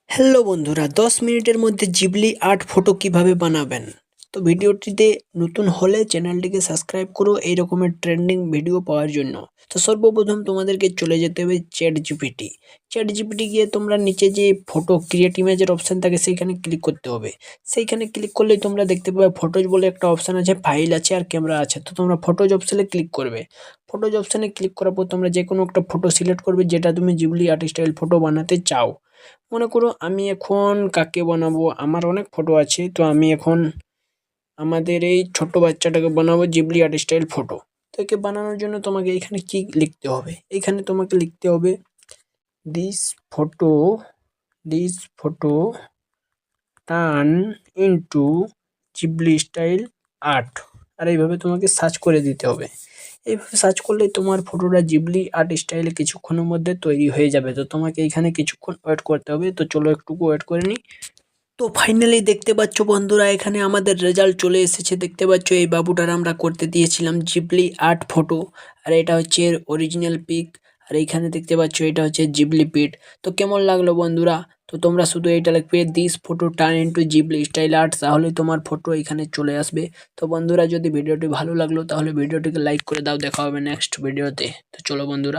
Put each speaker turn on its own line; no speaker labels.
Hello বন্ধুরা, 10 মিনিটের মধ্যে জিবলি আর্ট ফটো কিভাবে বানাবেন। তো ভিডিওটিতে নতুন হলে চ্যানেলটিকে সাবস্ক্রাইব করো এই রকমের ট্রেন্ডিং ভিডিও পাওয়ার জন্য। তো সর্বপ্রথম তোমাদেরকে চলে যেতে হবে চ্যাট জিপিটি গিয়ে তোমরা নিচে যে ফটো ক্রিয়েট ইমেজের অপশন থাকে সেইখানে ক্লিক করতে হবে। সেইখানে ক্লিক করলেই তোমরা দেখতে পাবে ফটোজ বলে একটা অপশন আছে, ফাইল আছে আর ক্যামেরা আছে। তো তোমরা ফটোজ অপশনে ক্লিক করবে। ফটোজ অপশনে ক্লিক করার পর তোমরা যে কোনো একটা ফটো সিলেক্ট করবে যেটা তুমি জিবলি আর্ট স্টাইল ফটো বানাতে চাও। মনে করো আমি এখন কাকে বানাবো, আমার অনেক ফটো আছে, তো আমি এখন আমাদের এই ছোট বাচ্চাটাকে বানাবো জিবলি আর্ট স্টাইল ফটো। তো একে বানানোর জন্য তোমাকে এখানে কি লিখতে হবে, এখানে তোমাকে লিখতে হবে this photo this photo turn into Ghibli style art. আর এইভাবে তোমাকে সার্চ করে দিতে হবে। এইভাবে সার্চ করলে তোমার ফটোটা জিবলি আর্ট স্টাইলে কিছুক্ষণের মধ্যে তৈরি হয়ে যাবে। তো তোমাকে এখানে কিছুক্ষণ ওয়েট করতে হবে। তো চলো একটু ওয়েট করে নিই। তো ফাইনালি দেখতে পাচ্ছ বন্ধুরা, এখানে আমাদের রেজাল্ট চলে এসেছে। দেখতে পাচ্ছ এই বাবুটার আমরা করতে দিয়েছিলাম জিবলি আর্ট ফটো, আর এটা হচ্ছে এর অরিজিনাল পিক। আর এইখানে দেখতে পাচ্ছ এটা হচ্ছে জিবলি পিট। তো কেমন লাগলো বন্ধুরা? তো তোমরা শুধু এইটা লিখবে this photo turn into Ghibli style art, তাহলে তোমার ফটো এখানে চলে আসবে। তো বন্ধুরা, যদি ভিডিওটি ভালো লাগলো তাহলে ভিডিওটিকে লাইক করে দাও। দেখা হবে নেক্সট ভিডিওতে। তো চলো বন্ধুরা।